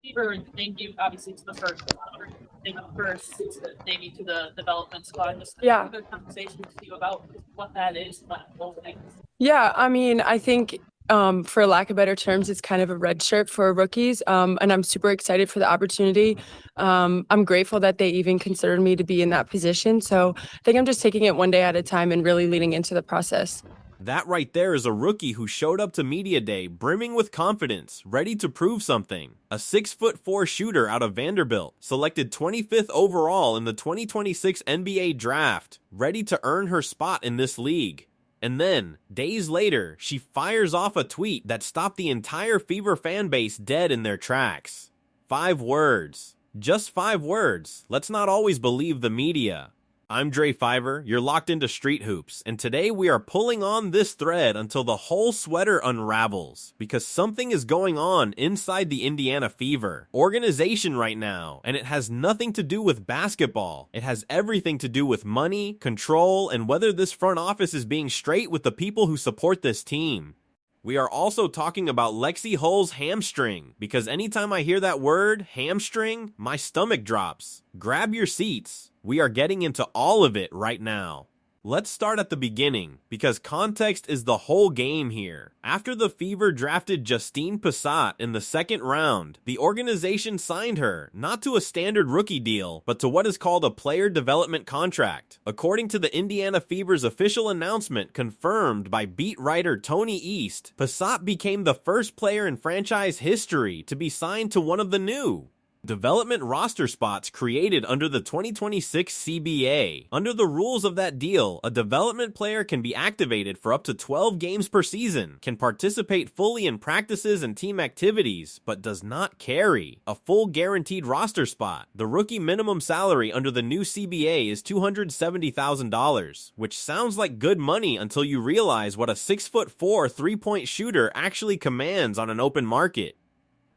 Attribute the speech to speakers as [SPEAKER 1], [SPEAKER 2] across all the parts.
[SPEAKER 1] Fever, thank you, obviously, to the first, maybe to the development squad. Just
[SPEAKER 2] Yeah.
[SPEAKER 1] a good conversation to you about what that is, what whole thing.
[SPEAKER 2] Yeah, I mean, I think for lack of better terms, it's kind of a red shirt for rookies. And I'm super excited for the opportunity. I'm grateful that they even considered me to be in that position. So I think I'm just taking it one day at a time and really leaning into the process.
[SPEAKER 3] That right there is a rookie who showed up to media day brimming with confidence, ready to prove something. A 6'4" shooter out of Vanderbilt, selected 25th overall in the 2026 NBA draft, ready to earn her spot in this league. And then, days later, she fires off a tweet that stopped the entire Fever fan base dead in their tracks. 5 words. Just 5 words. Let's not always believe the media. I'm Dre Fiver, you're locked into Street Hoops, and today we are pulling on this thread until the whole sweater unravels, because something is going on inside the Indiana Fever organization right now, and it has nothing to do with basketball. It has everything to do with money, control, and whether this front office is being straight with the people who support this team. We are also talking about Lexie Hull's hamstring, because anytime I hear that word, hamstring, my stomach drops. Grab your seats. We are getting into all of it right now. Let's start at the beginning, because context is the whole game here. After the Fever drafted Justine Pissott in the second round, the organization signed her, not to a standard rookie deal, but to what is called a player development contract. According to the Indiana Fever's official announcement confirmed by beat writer Tony East, Pissott became the first player in franchise history to be signed to one of the new development roster spots created under the 2026 CBA. Under the rules of that deal, a development player can be activated for up to 12 games per season, can participate fully in practices and team activities, but does not carry a full guaranteed roster spot. The rookie minimum salary under the new CBA is $270,000, which sounds like good money until you realize what a 6'4" three-point shooter actually commands on an open market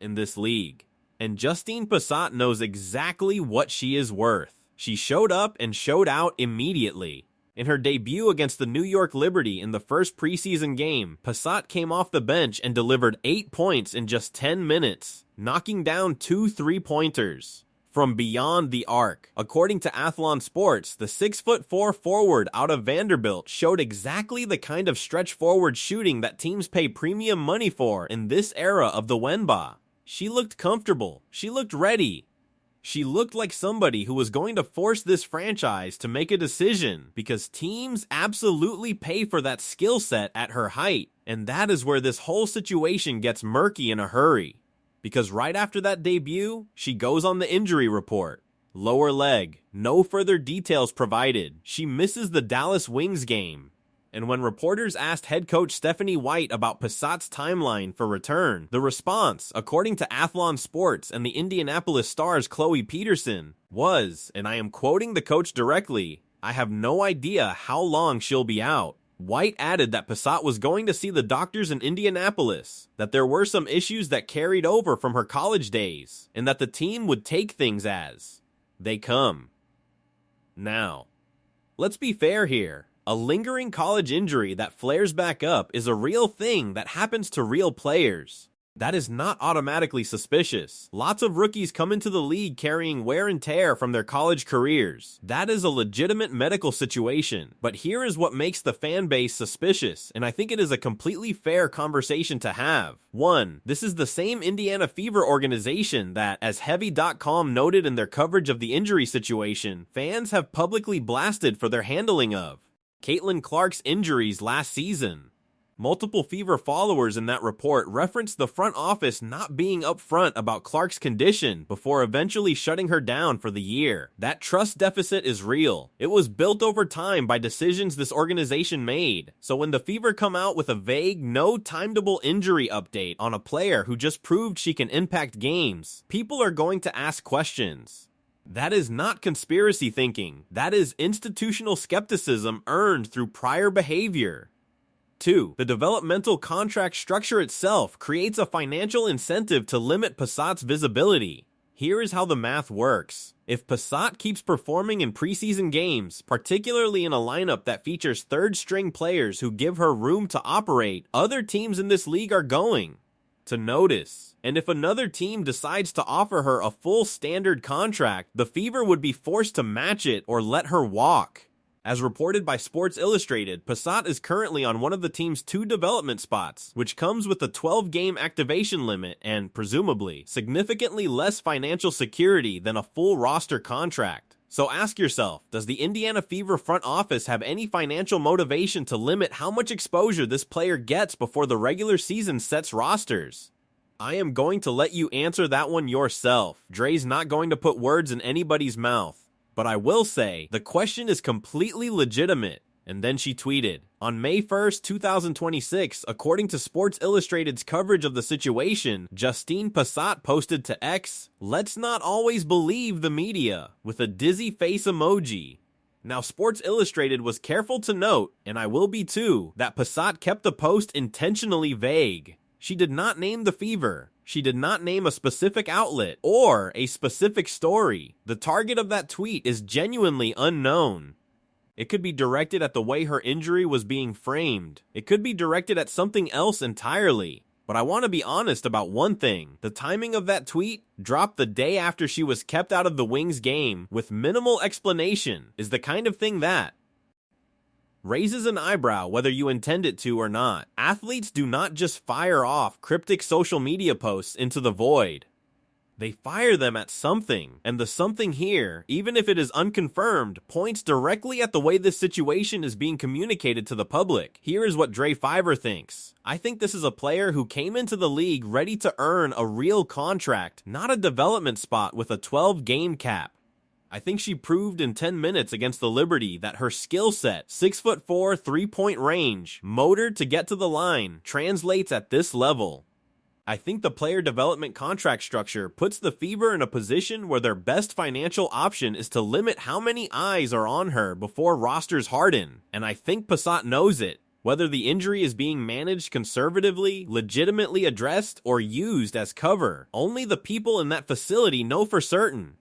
[SPEAKER 3] in this league. And Justine Pissott knows exactly what she is worth. She showed up and showed out immediately. In her debut against the New York Liberty in the first preseason game, Pissott came off the bench and delivered 8 points in just 10 minutes, knocking down 2 3-pointers from beyond the arc. According to Athlon Sports, the 6'4" forward out of Vanderbilt showed exactly the kind of stretch forward shooting that teams pay premium money for in this era of the Wenba. She looked comfortable. She looked ready. She looked like somebody who was going to force this franchise to make a decision, because teams absolutely pay for that skill set at her height. And that is where this whole situation gets murky in a hurry. Because right after that debut, she goes on the injury report. Lower leg. No further details provided. She misses the Dallas Wings game. And when reporters asked head coach Stephanie White about Pissott's timeline for return, the response, according to Athlon Sports and the Indianapolis Star's Chloe Peterson, was, and I am quoting the coach directly, "I have no idea how long she'll be out." White added that Pissott was going to see the doctors in Indianapolis, that there were some issues that carried over from her college days, and that the team would take things as they come. Now, let's be fair here. A lingering college injury that flares back up is a real thing that happens to real players. That is not automatically suspicious. Lots of rookies come into the league carrying wear and tear from their college careers. That is a legitimate medical situation. But here is what makes the fan base suspicious, and I think it is a completely fair conversation to have. 1. This is the same Indiana Fever organization that, as Heavy.com noted in their coverage of the injury situation, fans have publicly blasted for their handling of Caitlin Clark's injuries last season. Multiple Fever followers in that report referenced the front office not being upfront about Clark's condition before eventually shutting her down for the year. That trust deficit is real. It was built over time by decisions this organization made. So when the Fever come out with a vague, no timeable injury update on a player who just proved she can impact games, people are going to ask questions. That is not conspiracy thinking. That is institutional skepticism earned through prior behavior. 2. The developmental contract structure itself creates a financial incentive to limit Pissott's visibility. Here is how the math works. If Pissott keeps performing in preseason games, particularly in a lineup that features third-string players who give her room to operate, other teams in this league are going to notice. And if another team decides to offer her a full standard contract, the Fever would be forced to match it or let her walk. As reported by Sports Illustrated, Pissot is currently on one of the team's 2 development spots, which comes with a 12-game activation limit and, presumably, significantly less financial security than a full roster contract. So ask yourself, does the Indiana Fever front office have any financial motivation to limit how much exposure this player gets before the regular season sets rosters? I am going to let you answer that one yourself. Dre's not going to put words in anybody's mouth. But I will say, the question is completely legitimate. And then she tweeted, on May 1st, 2026, according to Sports Illustrated's coverage of the situation, Justine Pissott posted to X, "Let's not always believe the media," with a dizzy face emoji. Now, Sports Illustrated was careful to note, and I will be too, that Pissott kept the post intentionally vague. She did not name the Fever. She did not name a specific outlet or a specific story. The target of that tweet is genuinely unknown. It could be directed at the way her injury was being framed. It could be directed at something else entirely. But I want to be honest about one thing. The timing of that tweet, dropped the day after she was kept out of the Wings game with minimal explanation, is the kind of thing that raises an eyebrow whether you intend it to or not. Athletes do not just fire off cryptic social media posts into the void. They fire them at something, and the something here, even if it is unconfirmed, points directly at the way this situation is being communicated to the public. Here is what Dre Fiver thinks. I think this is a player who came into the league ready to earn a real contract, not a development spot with a 12-game cap. I think she proved in 10 minutes against the Liberty that her skill set, 6'4", 3-point range, motor to get to the line, translates at this level. I think the player development contract structure puts the Fever in a position where their best financial option is to limit how many eyes are on her before rosters harden, and I think Pissott knows it. Whether the injury is being managed conservatively, legitimately addressed, or used as cover, only the people in that facility know for certain.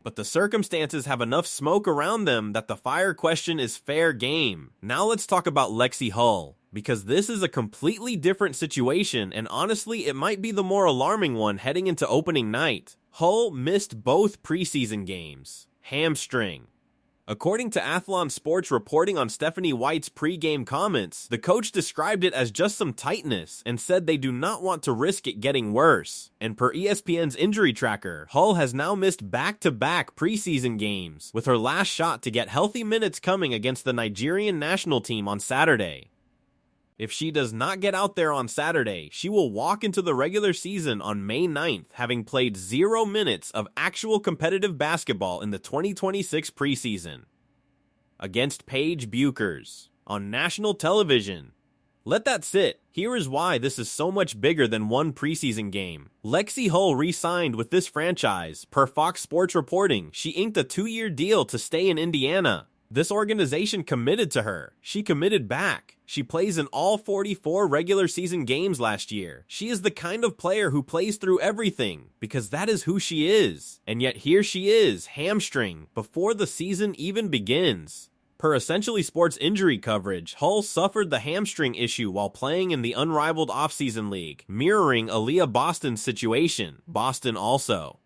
[SPEAKER 3] But the circumstances have enough smoke around them that the fire question is fair game. Now let's talk about Lexie Hull, because this is a completely different situation, and honestly, it might be the more alarming one heading into opening night. Hull missed both preseason games. Hamstring. According to Athlon Sports reporting on Stephanie White's pre-game comments, the coach described it as just some tightness and said they do not want to risk it getting worse. And per ESPN's injury tracker, Hull has now missed back-to-back preseason games, with her last shot to get healthy minutes coming against the Nigerian national team on Saturday. If she does not get out there on Saturday, she will walk into the regular season on May 9th, having played 0 minutes of actual competitive basketball in the 2026 preseason. Against Paige Buchers, on national television. Let that sit. Here is why this is so much bigger than one preseason game. Lexie Hull re-signed with this franchise. Per Fox Sports reporting, she inked a 2-year deal to stay in Indiana. This organization committed to her. She committed back. She plays in all 44 regular season games last year. She is the kind of player who plays through everything, because that is who she is. And yet here she is, hamstring, before the season even begins. Per Essentially Sports injury coverage, Hull suffered the hamstring issue while playing in the unrivaled offseason league, mirroring Aaliyah Boston's situation. Boston also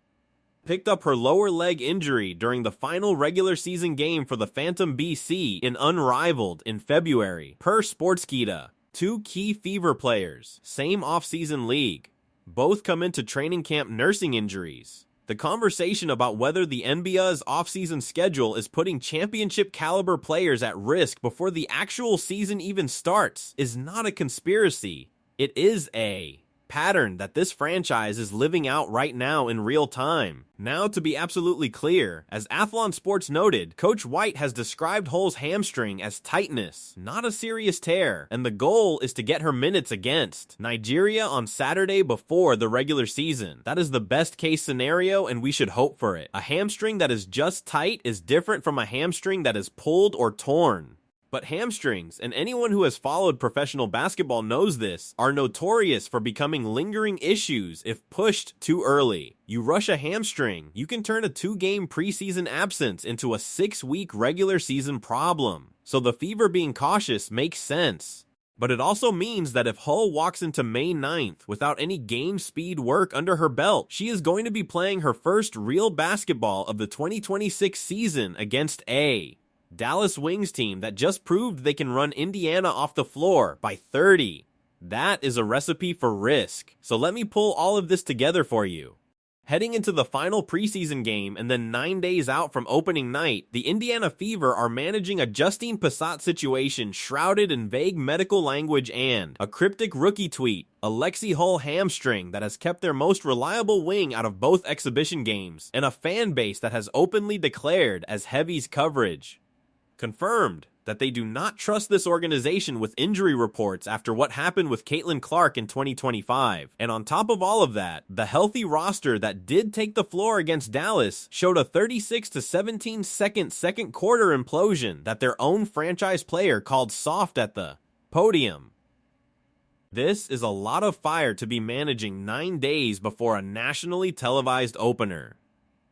[SPEAKER 3] picked up her lower leg injury during the final regular season game for the Phantom BC in Unrivaled in February. Per Sportskeeda, 2 key Fever players, same offseason league. Both come into training camp nursing injuries. The conversation about whether the NBA's offseason schedule is putting championship caliber players at risk before the actual season even starts is not a conspiracy. It is a pattern that this franchise is living out right now in real time. Now, to be absolutely clear, as Athlon Sports noted, Coach White has described Hull's hamstring as tightness, not a serious tear, and the goal is to get her minutes against Nigeria on Saturday before the regular season. That is the best case scenario, and we should hope for it. A hamstring that is just tight is different from a hamstring that is pulled or torn. But hamstrings, and anyone who has followed professional basketball knows this, are notorious for becoming lingering issues if pushed too early. You rush a hamstring, you can turn a 2-game preseason absence into a 6-week regular season problem. So the Fever being cautious makes sense. But it also means that if Hull walks into May 9th without any game speed work under her belt, she is going to be playing her first real basketball of the 2026 season against a Dallas Wings team that just proved they can run Indiana off the floor by 30. That is a recipe for risk. So let me pull all of this together for you. Heading into the final preseason game and then 9 days out from opening night, the Indiana Fever are managing a Justine Pissott situation shrouded in vague medical language and a cryptic rookie tweet, a Lexie Hull hamstring that has kept their most reliable wing out of both exhibition games, and a fan base that has openly declared as Heavy's coverage. Confirmed that they do not trust this organization with injury reports after what happened with Caitlin Clark in 2025. And on top of all of that, the healthy roster that did take the floor against Dallas showed a 36 to 17 second quarter implosion that their own franchise player called soft at the podium. This is a lot of fire to be managing 9 days before a nationally televised opener.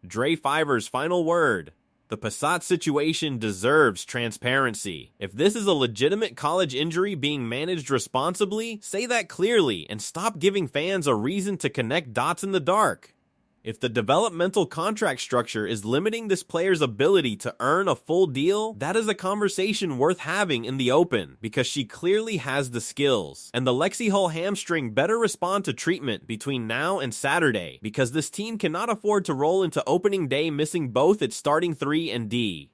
[SPEAKER 3] Dre Fiver's final word: the Pissott situation deserves transparency. If this is a legitimate college injury being managed responsibly, say that clearly and stop giving fans a reason to connect dots in the dark. If the developmental contract structure is limiting this player's ability to earn a full deal, that is a conversation worth having in the open because she clearly has the skills. And the Lexie Hull hamstring better respond to treatment between now and Saturday because this team cannot afford to roll into opening day missing both its starting 3 and D.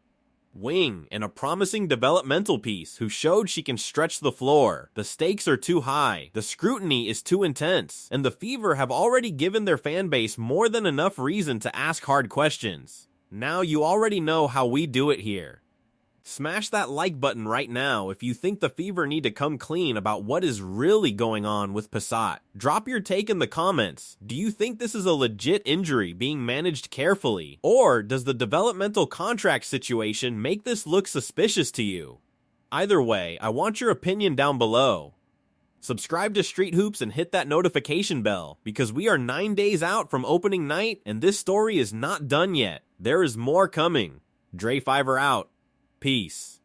[SPEAKER 3] Wing and a promising developmental piece who showed she can stretch the floor. The stakes are too high, the scrutiny is too intense, and the Fever have already given their fan base more than enough reason to ask hard questions. Now you already know how we do it here. Smash that like button right now if you think the Fever need to come clean about what is really going on with Pissott. Drop your take in the comments. Do you think this is a legit injury being managed carefully? Or does the developmental contract situation make this look suspicious to you? Either way, I want your opinion down below. Subscribe to Street Hoops and hit that notification bell because we are 9 days out from opening night and this story is not done yet. There is more coming. Dre Fiver out. Peace.